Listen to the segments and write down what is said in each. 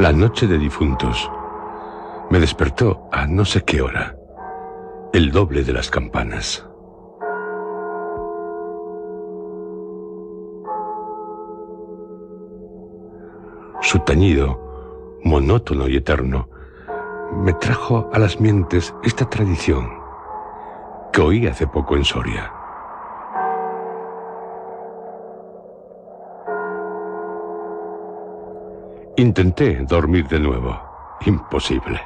La noche de difuntos me despertó a no sé qué hora, el doble de las campanas. Su tañido, monótono y eterno, me trajo a las mientes esta tradición que oí hace poco en Soria. Intenté dormir de nuevo. Imposible.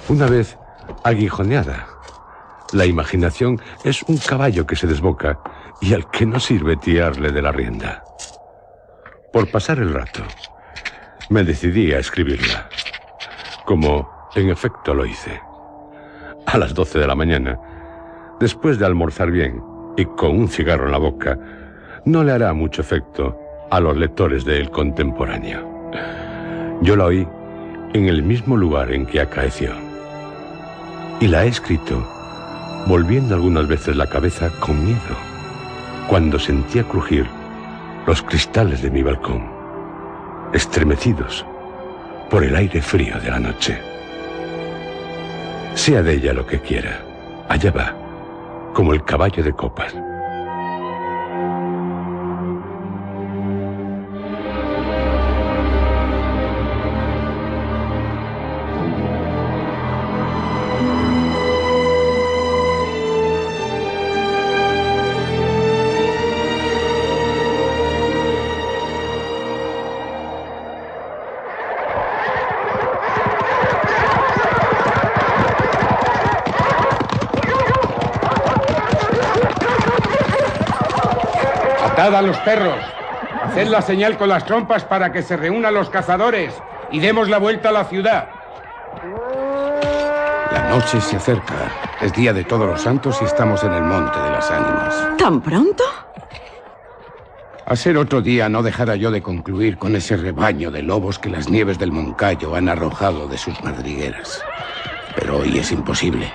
Una vez aguijoneada, la imaginación es un caballo que se desboca y al que no sirve tiarle de la rienda. Por pasar el rato, me decidí a escribirla, como en efecto lo hice. A las 12 de la mañana, después de almorzar bien y con un cigarro en la boca, no le hará mucho efecto a los lectores de El Contemporáneo. Yo la oí en el mismo lugar en que acaeció. Y la he escrito volviendo algunas veces la cabeza con miedo, cuando sentía crujir los cristales de mi balcón, estremecidos por el aire frío de la noche. Sea de ella lo que quiera, allá va, como el caballo de copas. ¡Atad a los perros! Haced la señal con las trompas para que se reúnan los cazadores y demos la vuelta a la ciudad. La noche se acerca. Es día de Todos los Santos y estamos en el Monte de las Ánimas. ¿Tan pronto? A ser otro día no dejara yo de concluir con ese rebaño de lobos que las nieves del Moncayo han arrojado de sus madrigueras. Pero hoy es imposible.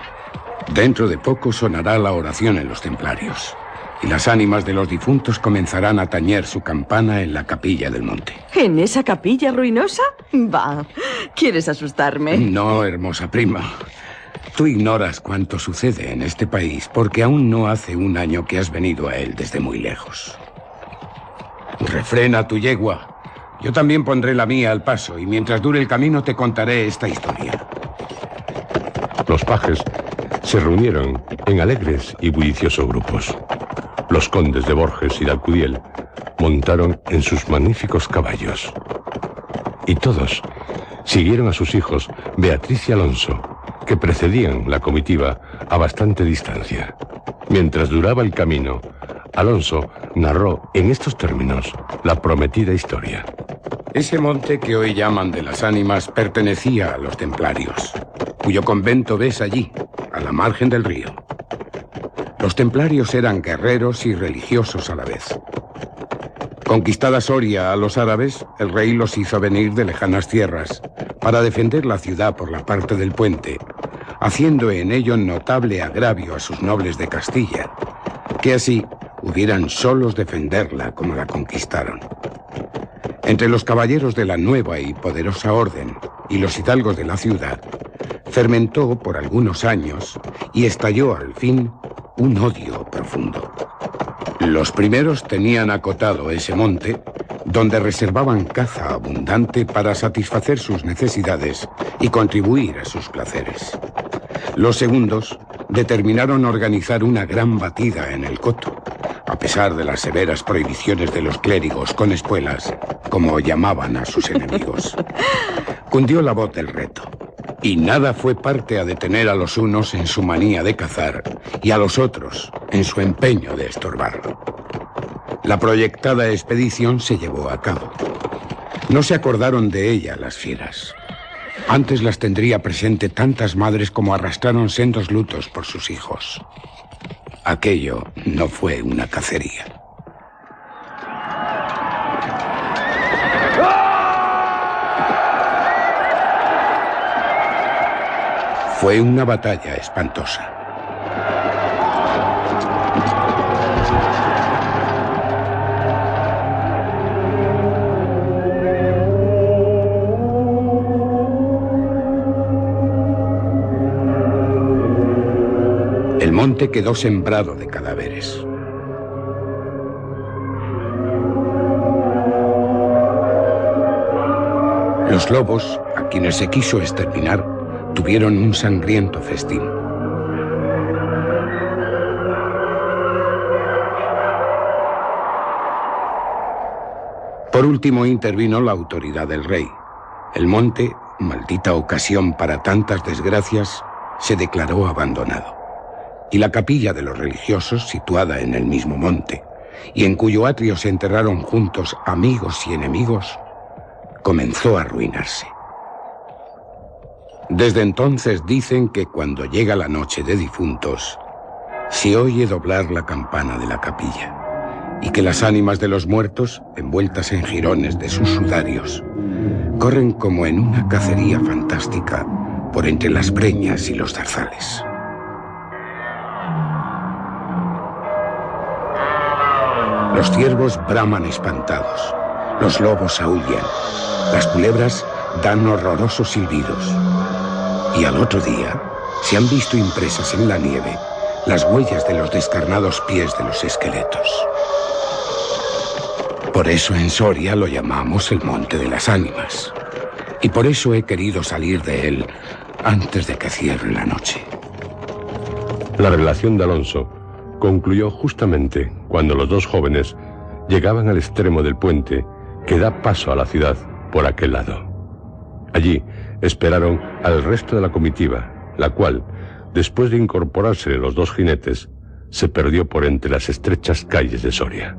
Dentro de poco sonará la oración en los templarios. Y las ánimas de los difuntos comenzarán a tañer su campana en la capilla del monte. ¿En esa capilla ruinosa? Va, ¿quieres asustarme? No, hermosa prima. Tú ignoras cuánto sucede en este país porque aún no hace un año que has venido a él desde muy lejos. Refrena tu yegua. Yo también pondré la mía al paso y mientras dure el camino te contaré esta historia. Los pajes se reunieron en alegres y bulliciosos grupos. Los condes de Borges y de Alcudiel montaron en sus magníficos caballos. Y todos siguieron a sus hijos Beatriz y Alonso, que precedían la comitiva a bastante distancia. Mientras duraba el camino, Alonso narró en estos términos la prometida historia. Ese monte que hoy llaman de las Ánimas pertenecía a los templarios, cuyo convento ves allí, a la margen del río. Los templarios eran guerreros y religiosos a la vez. Conquistada Soria a los árabes, el rey los hizo venir de lejanas tierras para defender la ciudad por la parte del puente, haciendo en ello notable agravio a sus nobles de Castilla, que así pudieran solos defenderla como la conquistaron. Entre los caballeros de la nueva y poderosa orden y los hidalgos de la ciudad, fermentó por algunos años y estalló al fin un odio profundo. Los primeros tenían acotado ese monte, donde reservaban caza abundante para satisfacer sus necesidades y contribuir a sus placeres. Los segundos determinaron organizar una gran batida en el coto, a pesar de las severas prohibiciones de los clérigos con espuelas, como llamaban a sus enemigos. Cundió la voz del reto. Y nada fue parte a detener a los unos en su manía de cazar y a los otros en su empeño de estorbarlo. La proyectada expedición se llevó a cabo. No se acordaron de ella las fieras. Antes las tendría presente tantas madres como arrastraron sendos lutos por sus hijos. Aquello no fue una cacería. Fue una batalla espantosa. El monte quedó sembrado de cadáveres. Los lobos, a quienes se quiso exterminar, tuvieron un sangriento festín. Por último intervino la autoridad del rey. El monte, maldita ocasión para tantas desgracias, se declaró abandonado. Y la capilla de los religiosos, situada en el mismo monte, y en cuyo atrio se enterraron juntos amigos y enemigos, comenzó a arruinarse. Desde entonces dicen que cuando llega la noche de difuntos, se oye doblar la campana de la capilla, y que las ánimas de los muertos, envueltas en jirones de sus sudarios, corren como en una cacería fantástica por entre las breñas y los zarzales. Los ciervos braman espantados, los lobos aúllan, las culebras dan horrorosos silbidos, y al otro día se han visto impresas en la nieve las huellas de los descarnados pies de los esqueletos. Por eso en Soria lo llamamos el Monte de las Ánimas, y por eso he querido salir de él antes de que cierre la noche. La relación de Alonso concluyó justamente cuando los dos jóvenes llegaban al extremo del puente que da paso a la ciudad por aquel lado. Allí esperaron al resto de la comitiva, la cual, después de incorporarse los dos jinetes, se perdió por entre las estrechas calles de Soria.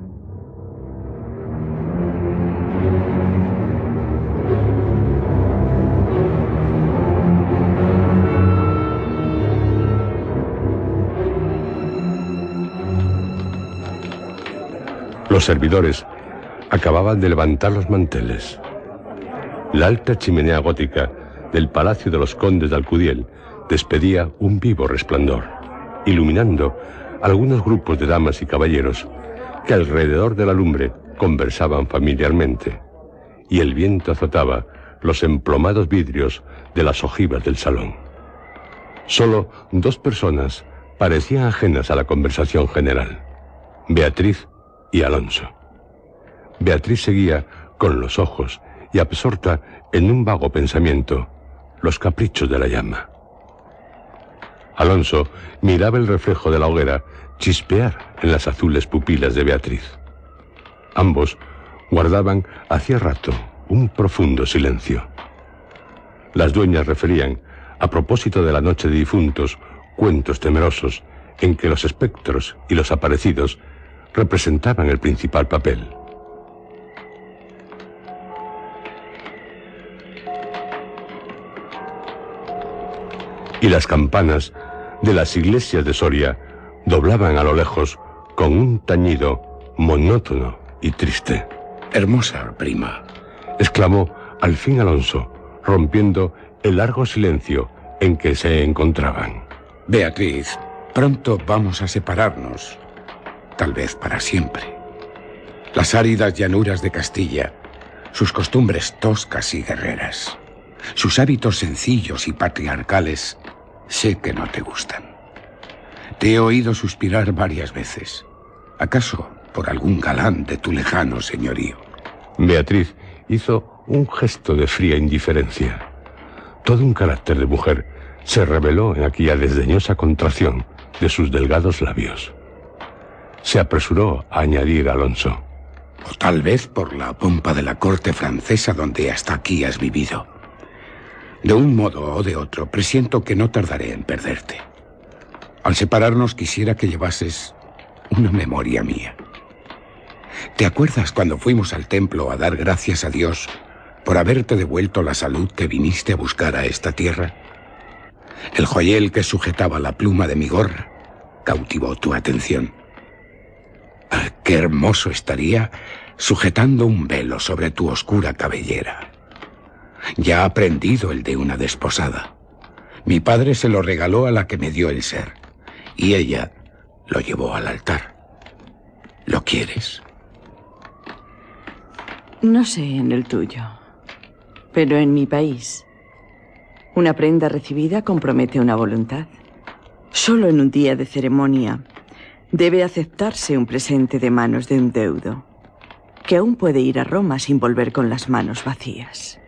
Los servidores acababan de levantar los manteles. La alta chimenea gótica del Palacio de los Condes de Alcudiel despedía un vivo resplandor, iluminando algunos grupos de damas y caballeros que alrededor de la lumbre conversaban familiarmente, y el viento azotaba los emplomados vidrios de las ojivas del salón. Solo dos personas parecían ajenas a la conversación general: Beatriz y Alonso. Beatriz seguía con los ojos y absorta en un vago pensamiento los caprichos de la llama. Alonso miraba el reflejo de la hoguera chispear en las azules pupilas de Beatriz. Ambos guardaban hacía rato un profundo silencio. Las dueñas referían, a propósito de la noche de difuntos, cuentos temerosos en que los espectros y los aparecidos representaban el principal papel. Y las campanas de las iglesias de Soria doblaban a lo lejos con un tañido monótono y triste. «Hermosa prima», exclamó al fin Alonso, rompiendo el largo silencio en que se encontraban. «Beatriz, pronto vamos a separarnos, tal vez para siempre. Las áridas llanuras de Castilla, sus costumbres toscas y guerreras, sus hábitos sencillos y patriarcales, sé que no te gustan. Te he oído suspirar varias veces. ¿Acaso por algún galán de tu lejano señorío?» Beatriz hizo un gesto de fría indiferencia. Todo un carácter de mujer se reveló en aquella desdeñosa contracción de sus delgados labios. Se apresuró a añadir Alonso: «O tal vez por la pompa de la corte francesa donde hasta aquí has vivido. De un modo o de otro, presiento que no tardaré en perderte. Al separarnos quisiera que llevases una memoria mía. ¿Te acuerdas cuando fuimos al templo a dar gracias a Dios por haberte devuelto la salud que viniste a buscar a esta tierra? El joyel que sujetaba la pluma de mi gorra cautivó tu atención. Ah, qué hermoso estaría sujetando un velo sobre tu oscura cabellera. Ya ha prendido el de una desposada. Mi padre se lo regaló a la que me dio el ser, y ella lo llevó al altar. ¿Lo quieres? No sé en el tuyo, pero en mi país, una prenda recibida compromete una voluntad. Solo en un día de ceremonia debe aceptarse un presente de manos de un deudo, que aún puede ir a Roma sin volver con las manos vacías.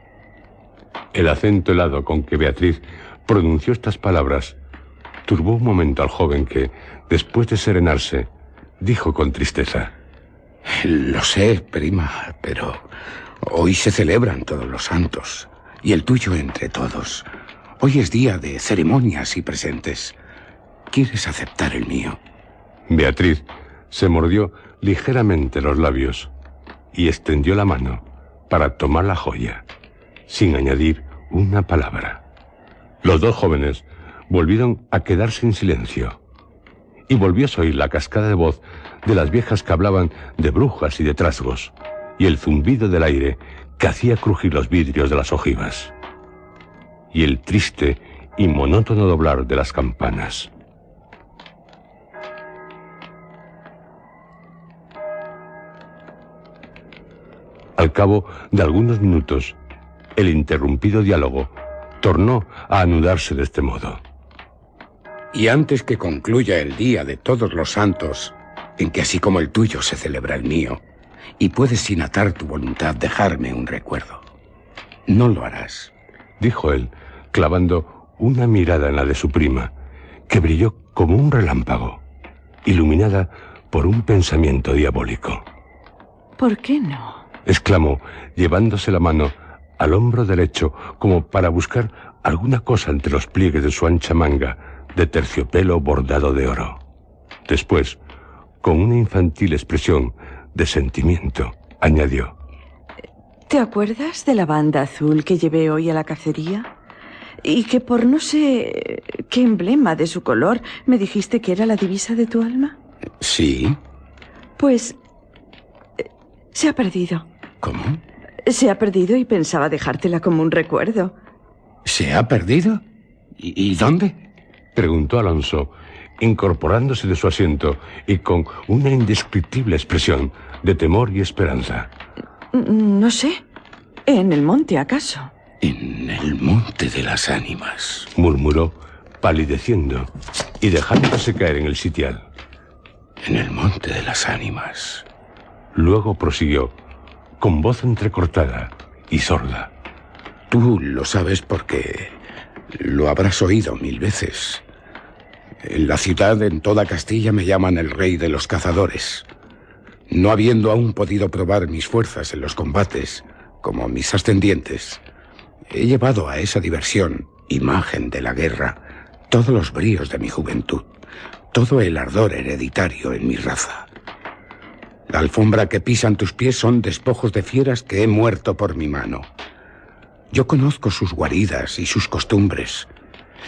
El acento helado con que Beatriz pronunció estas palabras turbó un momento al joven que, después de serenarse, dijo con tristeza: Lo sé, prima, pero hoy se celebran todos los santos, y el tuyo entre todos. Hoy es día de ceremonias y presentes. ¿Quieres aceptar el mío? Beatriz se mordió ligeramente los labios y extendió la mano para tomar la joya, sin añadir una palabra. Los dos jóvenes volvieron a quedarse en silencio, y volvió a oír la cascada de voz de las viejas que hablaban de brujas y de trasgos, y el zumbido del aire que hacía crujir los vidrios de las ojivas, y el triste y monótono doblar de las campanas. Al cabo de algunos minutos, el interrumpido diálogo tornó a anudarse de este modo. Y antes que concluya el día de todos los santos, en que así como el tuyo se celebra el mío, y puedes sin atar tu voluntad dejarme un recuerdo, no lo harás, dijo él, clavando una mirada en la de su prima, que brilló como un relámpago, iluminada por un pensamiento diabólico. ¿Por qué no? Exclamó, llevándose la mano al hombro derecho como para buscar alguna cosa entre los pliegues de su ancha manga de terciopelo bordado de oro. Después, con una infantil expresión de sentimiento, añadió: ¿Te acuerdas de la banda azul que llevé hoy a la cacería? Y que por no sé qué emblema de su color me dijiste que era la divisa de tu alma. ¿Sí? Pues se ha perdido. ¿Cómo? Se ha perdido y pensaba dejártela como un recuerdo. ¿Se ha perdido? ¿Y dónde? Preguntó Alonso, incorporándose de su asiento y con una indescriptible expresión de temor y esperanza. No sé. ¿En el monte, acaso? En el monte de las ánimas, murmuró, palideciendo y dejándose caer en el sitial. En el monte de las ánimas. Luego prosiguió, con voz entrecortada y sorda: Tú lo sabes porque lo habrás oído 1000 veces. En la ciudad, en toda Castilla, me llaman el rey de los cazadores. No habiendo aún podido probar mis fuerzas en los combates, como mis ascendientes, he llevado a esa diversión, imagen de la guerra, todos los bríos de mi juventud, todo el ardor hereditario en mi raza. La alfombra que pisan tus pies son despojos de fieras que he muerto por mi mano. Yo conozco sus guaridas y sus costumbres.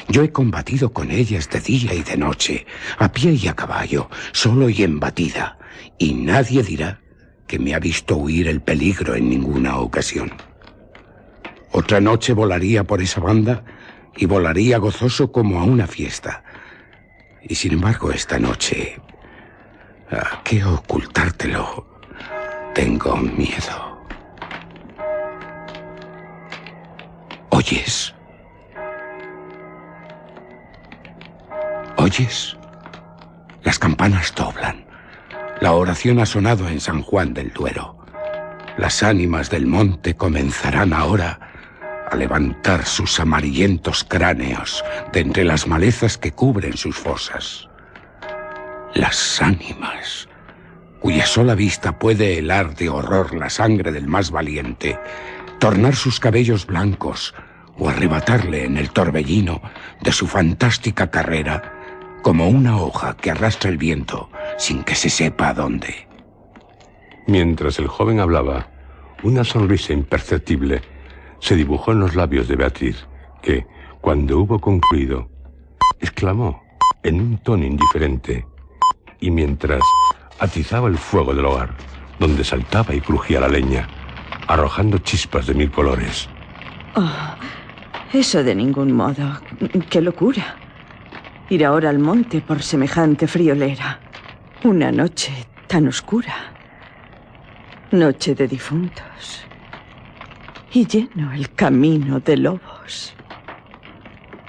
Yo he combatido con ellas de día y de noche, a pie y a caballo, solo y en batida, y nadie dirá que me ha visto huir el peligro en ninguna ocasión. Otra noche volaría por esa banda y volaría gozoso como a una fiesta. Y sin embargo, esta noche, ¿a qué ocultártelo? Tengo miedo. ¿Oyes? ¿Oyes? Las campanas doblan. La oración ha sonado en San Juan del Duero. Las ánimas del monte comenzarán ahora a levantar sus amarillentos cráneos de entre las malezas que cubren sus fosas. Las ánimas, cuya sola vista puede helar de horror la sangre del más valiente, tornar sus cabellos blancos o arrebatarle en el torbellino de su fantástica carrera como una hoja que arrastra el viento sin que se sepa a dónde. Mientras el joven hablaba, una sonrisa imperceptible se dibujó en los labios de Beatriz, que, cuando hubo concluido, exclamó en un tono indiferente, y mientras atizaba el fuego del hogar, donde saltaba y crujía la leña, arrojando chispas de 1000 colores: Oh, eso de ningún modo. ¡Qué locura! Ir ahora al monte por semejante friolera. Una noche tan oscura. Noche de difuntos. Y lleno el camino de lobos.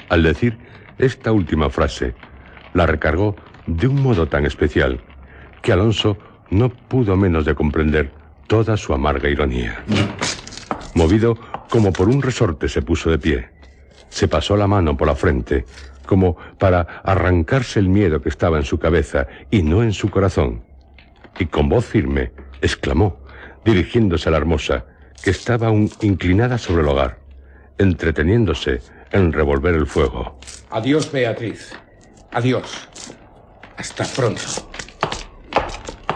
Al decir esta última frase, la recargó de un modo tan especial que Alonso no pudo menos de comprender toda su amarga ironía. Movido como por un resorte, se puso de pie. Se pasó la mano por la frente, como para arrancarse el miedo que estaba en su cabeza y no en su corazón. Y con voz firme exclamó, dirigiéndose a la hermosa, que estaba aún inclinada sobre el hogar, entreteniéndose en revolver el fuego. Adiós, Beatriz. Adiós. Hasta pronto.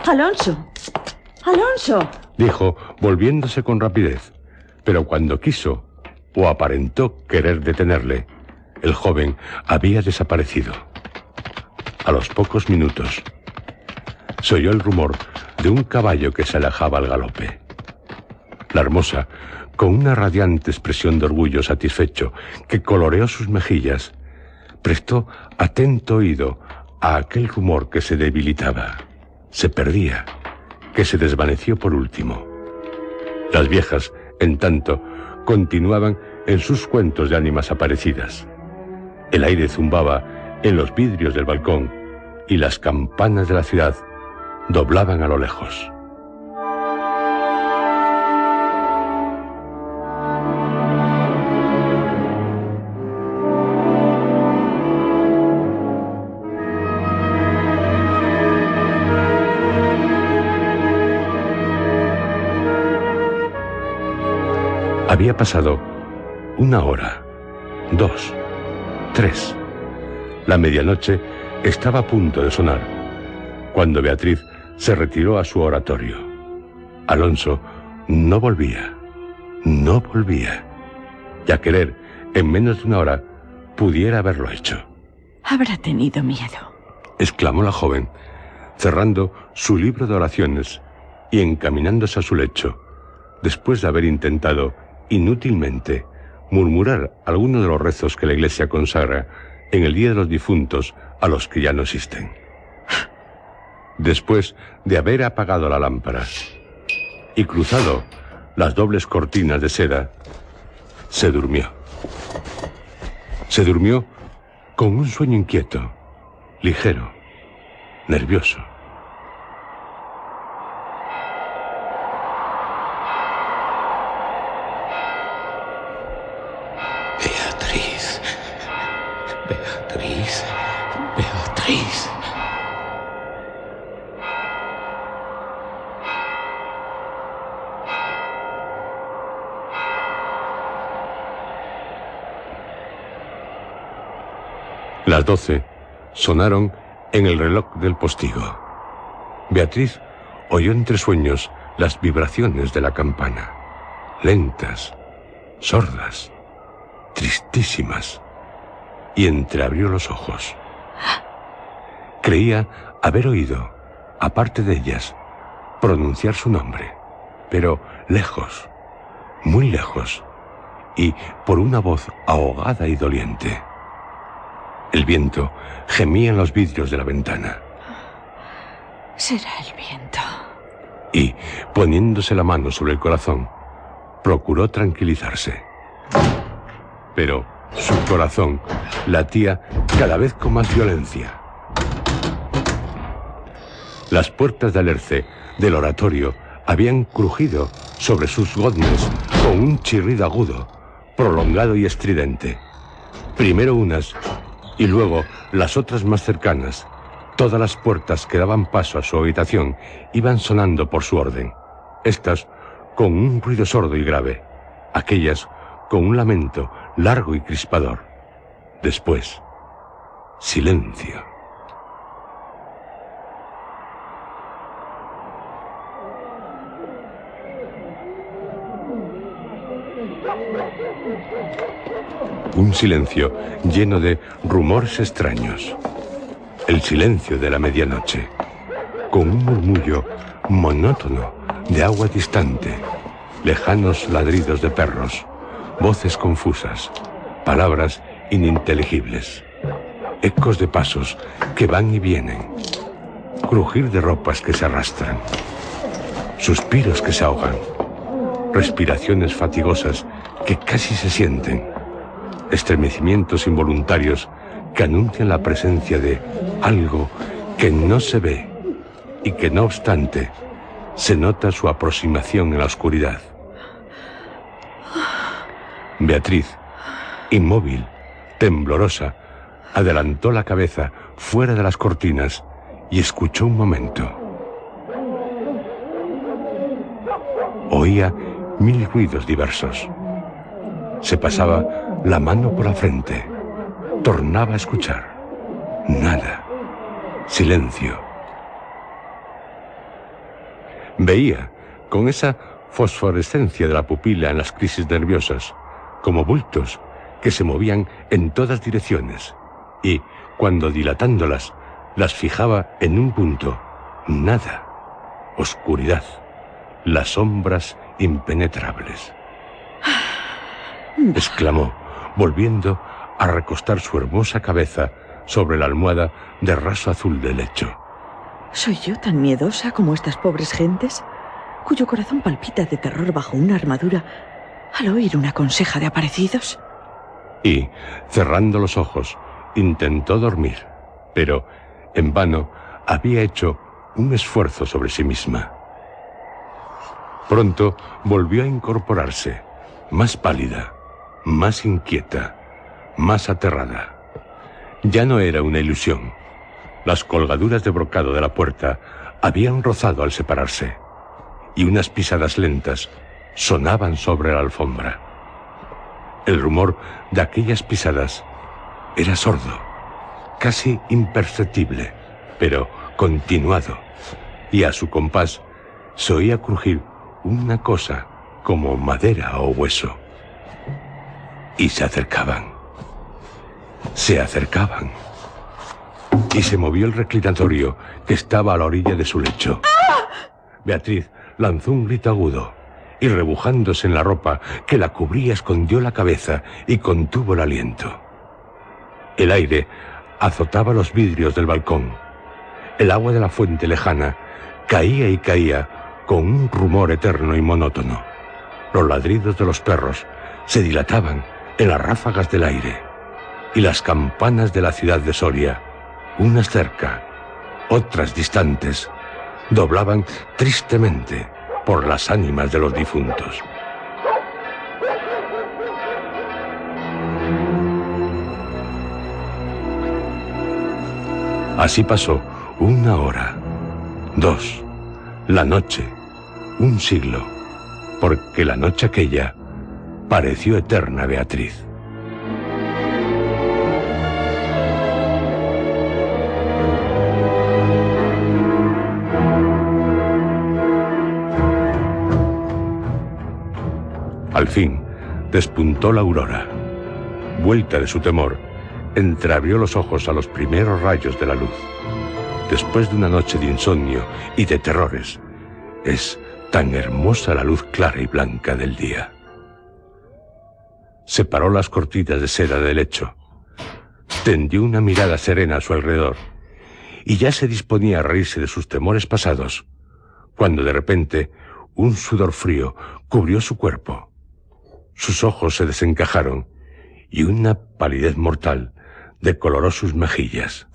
¡Alonso! ¡Alonso! Dijo, volviéndose con rapidez. Pero cuando quiso, o aparentó querer detenerle, el joven había desaparecido. A los pocos minutos, se oyó el rumor de un caballo que se alejaba al galope. La hermosa, con una radiante expresión de orgullo satisfecho que coloreó sus mejillas, prestó atento oído a aquel rumor que se debilitaba, se perdía, que se desvaneció por último. Las viejas, en tanto, continuaban en sus cuentos de ánimas aparecidas. El aire zumbaba en los vidrios del balcón y las campanas de la ciudad doblaban a lo lejos. Había pasado 1 hora, 2, 3. La medianoche estaba a punto de sonar, cuando Beatriz se retiró a su oratorio. Alonso no volvía, y a querer, en menos de 1 hora, pudiera haberlo hecho. Habrá tenido miedo, exclamó la joven, cerrando su libro de oraciones y encaminándose a su lecho, después de haber intentado inútilmente murmurar algunos de los rezos que la Iglesia consagra en el Día de los Difuntos a los que ya no existen. Después de haber apagado la lámpara y cruzado las dobles cortinas de seda, se durmió. Se durmió con un sueño inquieto, ligero, nervioso. Beatriz. Beatriz. Beatriz. Las 12 sonaron en el reloj del postigo. Beatriz oyó entre sueños las vibraciones de la campana, lentas, sordas, tristísimas, y entreabrió los ojos. Creía haber oído, aparte de ellas, pronunciar su nombre, pero lejos, muy lejos, y por una voz ahogada y doliente. El viento gemía en los vidrios de la ventana. Será el viento. Y, poniéndose la mano sobre el corazón, procuró tranquilizarse. Pero su corazón latía cada vez con más violencia. Las puertas de alerce del oratorio habían crujido sobre sus goznes con un chirrido agudo, prolongado y estridente. Primero unas y luego las otras más cercanas. Todas las puertas que daban paso a su habitación iban sonando por su orden. Estas con un ruido sordo y grave, aquellas con un lamento largo y crispador. Después, silencio. Un silencio lleno de rumores extraños. El silencio de la medianoche, con un murmullo monótono de agua distante, lejanos ladridos de perros, voces confusas, palabras ininteligibles, ecos de pasos que van y vienen, crujir de ropas que se arrastran, suspiros que se ahogan, respiraciones fatigosas que casi se sienten, estremecimientos involuntarios que anuncian la presencia de algo que no se ve y que, no obstante, se nota su aproximación en la oscuridad. Beatriz, inmóvil, temblorosa, adelantó la cabeza fuera de las cortinas y escuchó un momento. Oía 1000 ruidos diversos. Se pasaba la mano por la frente. Tornaba a escuchar. Nada. Silencio. Veía, con esa fosforescencia de la pupila en las crisis nerviosas, como bultos que se movían en todas direcciones y, cuando dilatándolas, las fijaba en un punto. Nada. Oscuridad. Las sombras impenetrables. Exclamó, volviendo a recostar su hermosa cabeza sobre la almohada de raso azul del lecho. ¿Soy yo tan miedosa como estas pobres gentes, cuyo corazón palpita de terror bajo una armadura al oír una conseja de aparecidos? Y, cerrando los ojos, intentó dormir, pero, en vano, había hecho un esfuerzo sobre sí misma. Pronto volvió a incorporarse, más pálida, más inquieta, más aterrada. Ya no era una ilusión. Las colgaduras de brocado de la puerta habían rozado al separarse, y unas pisadas lentas sonaban sobre la alfombra. El rumor de aquellas pisadas era sordo, casi imperceptible, pero continuado, y a su compás se oía crujir una cosa como madera o hueso. Y se acercaban. Se acercaban. Y se movió el reclinatorio que estaba a la orilla de su lecho. Beatriz lanzó un grito agudo y, rebujándose en la ropa que la cubría, escondió la cabeza y contuvo el aliento. El aire azotaba los vidrios del balcón. El agua de la fuente lejana caía y caía con un rumor eterno y monótono. Los ladridos de los perros se dilataban en las ráfagas del aire, y las campanas de la ciudad de Soria, unas cerca, otras distantes, doblaban tristemente por las ánimas de los difuntos. Así pasó 1 hora, 2, la noche, 1 siglo, porque la noche aquella pareció eterna a Beatriz. Al fin, despuntó la aurora. Vuelta de su temor, entreabrió los ojos a los primeros rayos de la luz. Después de una noche de insomnio y de terrores, es tan hermosa la luz clara y blanca del día. Separó las cortinas de seda del lecho, tendió una mirada serena a su alrededor y ya se disponía a reírse de sus temores pasados, cuando de repente un sudor frío cubrió su cuerpo. Sus ojos se desencajaron y una palidez mortal decoloró sus mejillas.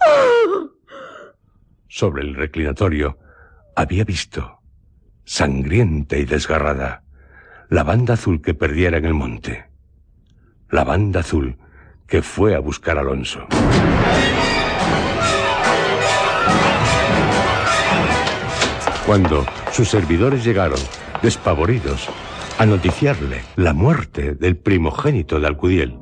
Sobre el reclinatorio había visto, sangrienta y desgarrada, la banda azul que perdiera en el monte. La banda azul que fue a buscar a Alonso. Cuando sus servidores llegaron, despavoridos, a noticiarle la muerte del primogénito de Alcudiel,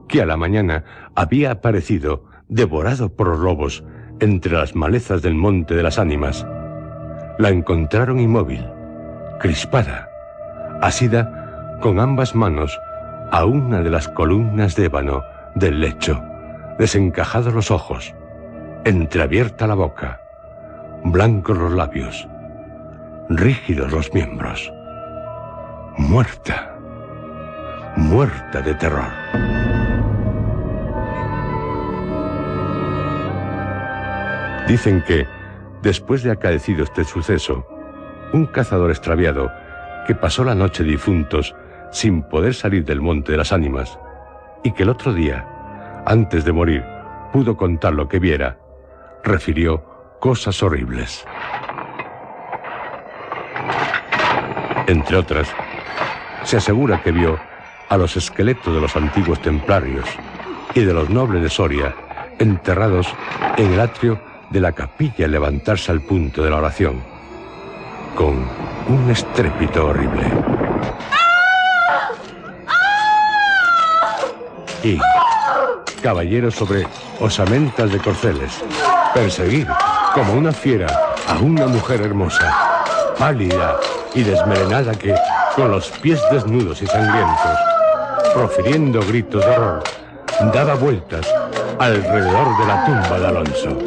que a la mañana había aparecido devorado por los lobos entre las malezas del Monte de las Ánimas, la encontraron inmóvil, crispada, asida con ambas manos a una de las columnas de ébano del lecho, desencajados los ojos, entreabierta la boca, blancos los labios, rígidos los miembros. Muerta, muerta de terror. Dicen que, después de acaecido este suceso, un cazador extraviado, que pasó la noche de difuntos sin poder salir del Monte de las Ánimas, y que el otro día, antes de morir, pudo contar lo que viera, refirió cosas horribles. Entre otras, se asegura que vio a los esqueletos de los antiguos templarios y de los nobles de Soria enterrados en el atrio de la capilla levantarse al punto de la oración, con un estrépito horrible. Y caballeros sobre osamentas de corceles, perseguir como una fiera a una mujer hermosa, pálida y desmelenada que, con los pies desnudos y sangrientos, profiriendo gritos de horror, daba vueltas alrededor de la tumba de Alonso.